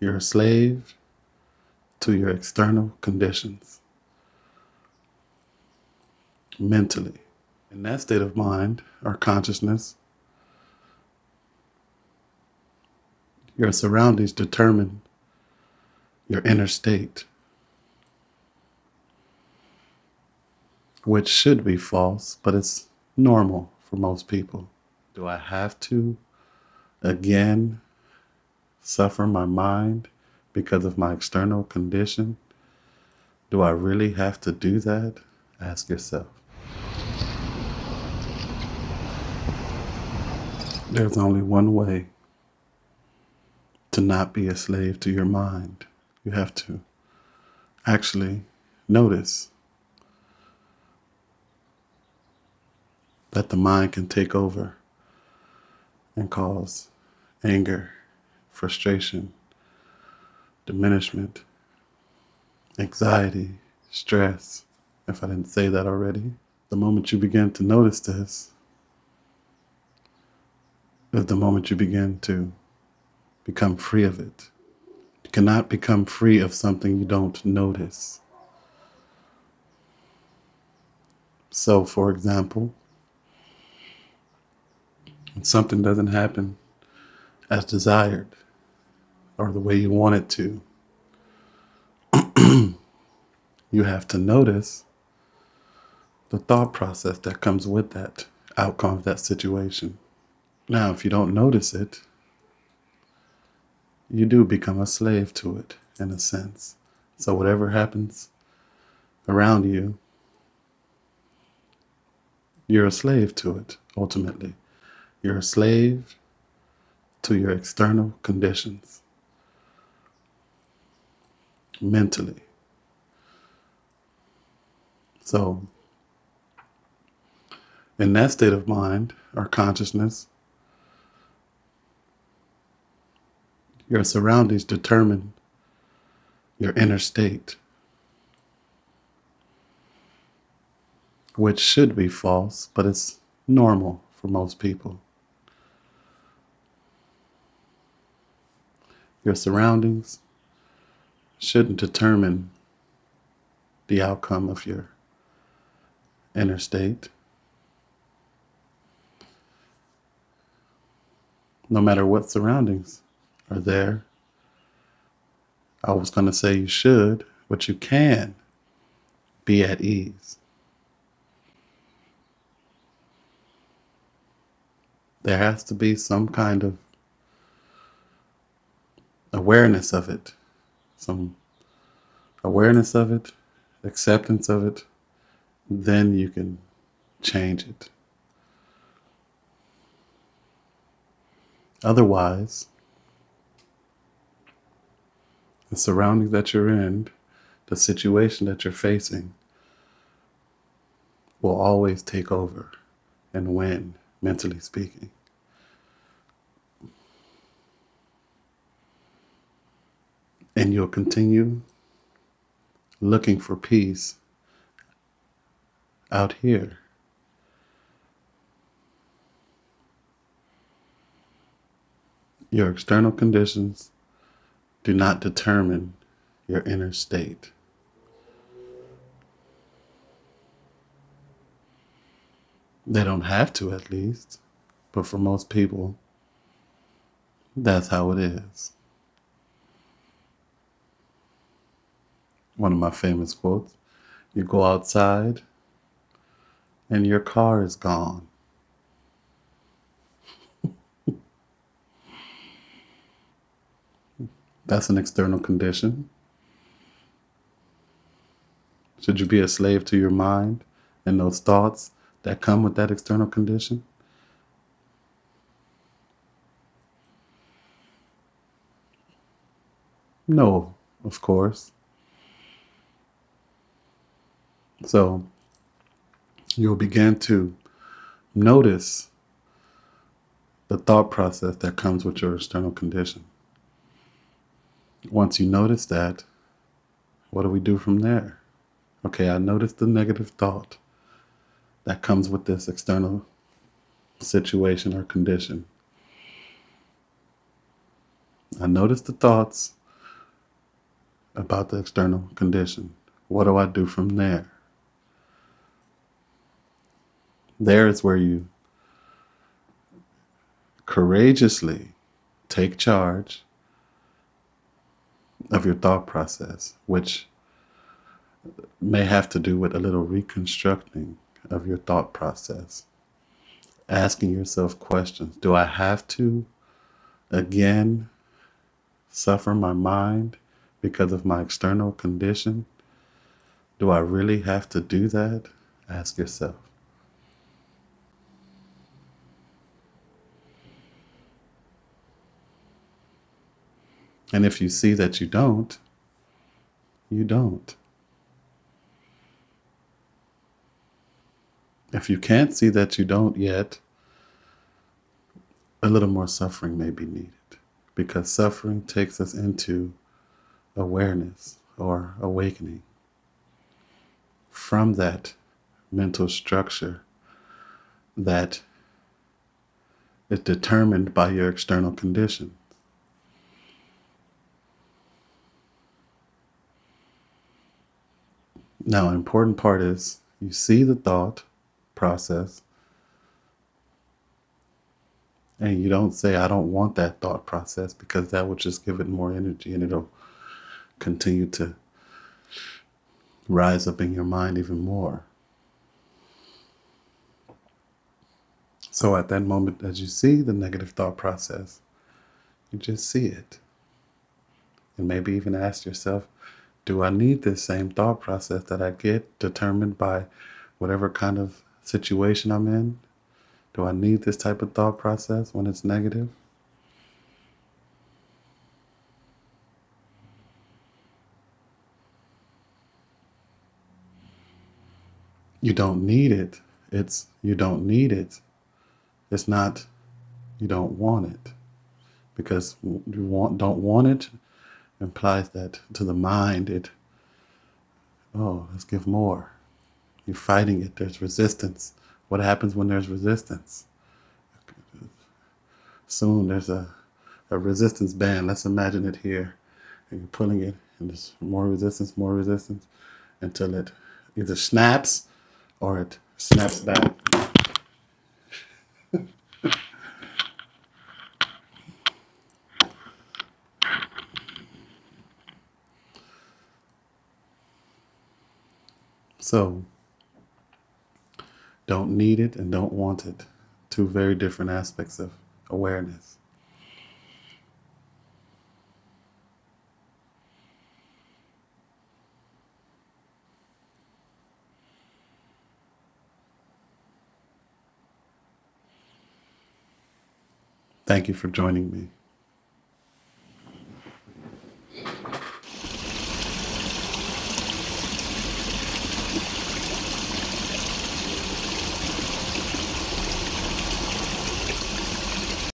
You're a slave to your external conditions mentally. In that state of mind or consciousness, your surroundings determine your inner state, which should be false, but it's normal for most people. Do I have to, again, suffer my mind because of my external condition? Do I really have to do that? Ask yourself. There's only one way to not be a slave to your mind. You have to actually notice that the mind can take over and cause anger, frustration, diminishment, anxiety, stress. If I didn't say that already, the moment you begin to notice this is the moment you begin to become free of it. You cannot become free of something you don't notice. So, for example, when something doesn't happen as desired or the way you want it to, you have to notice the thought process that comes with that outcome of that situation. Now, if you don't notice it, you do become a slave to it in a sense. So whatever happens around you, you're a slave to it, ultimately. You're a slave to your external conditions mentally. So, in that state of mind or consciousness, your surroundings determine your inner state, which should be false, but it's normal for most people. Your surroundings shouldn't determine the outcome of your inner state. No matter what surroundings are there, I was going to say you should, but you can be at ease. There has to be some kind of awareness of it, some awareness of it, acceptance of it, then you can change it. Otherwise, the surroundings that you're in, the situation that you're facing, will always take over and win, mentally speaking. And you'll continue looking for peace out here. Your external conditions do not determine your inner state. They don't have to, at least, but for most people, that's how it is. One of my famous quotes, you go outside and your car is gone. That's an external condition. Should you be a slave to your mind and those thoughts that come with that external condition? No, of course. So you'll begin to notice the thought process that comes with your external condition. Once you notice that, what do we do from there? Okay, I noticed the negative thought that comes with this external situation or condition. I noticed the thoughts about the external condition. What do I do from there? There is where you courageously take charge of your thought process, which may have to do with a little reconstructing of your thought process. Asking yourself questions. Do I have to, again, suffer my mind because of my external condition? Do I really have to do that? Ask yourself. And if you see that you don't, you don't. If you can't see that you don't yet, a little more suffering may be needed, because suffering takes us into awareness or awakening from that mental structure that is determined by your external condition. Now, an important part is you see the thought process and you don't say, I don't want that thought process, because that will just give it more energy and it'll continue to rise up in your mind even more. So at that moment, as you see the negative thought process, you just see it. And maybe even ask yourself, do I need this same thought process that I get determined by whatever kind of situation I'm in? Do I need this type of thought process when it's negative? You don't need it. It's you don't need it. It's not you don't want it. Because don't want it implies that to the mind let's give more. You're fighting it. There's resistance. What happens when there's resistance? Soon there's a resistance band. Let's imagine it here. And you're pulling it, and there's more resistance, until it either snaps or it snaps back. So, don't need it and don't want it. Two very different aspects of awareness. Thank you for joining me.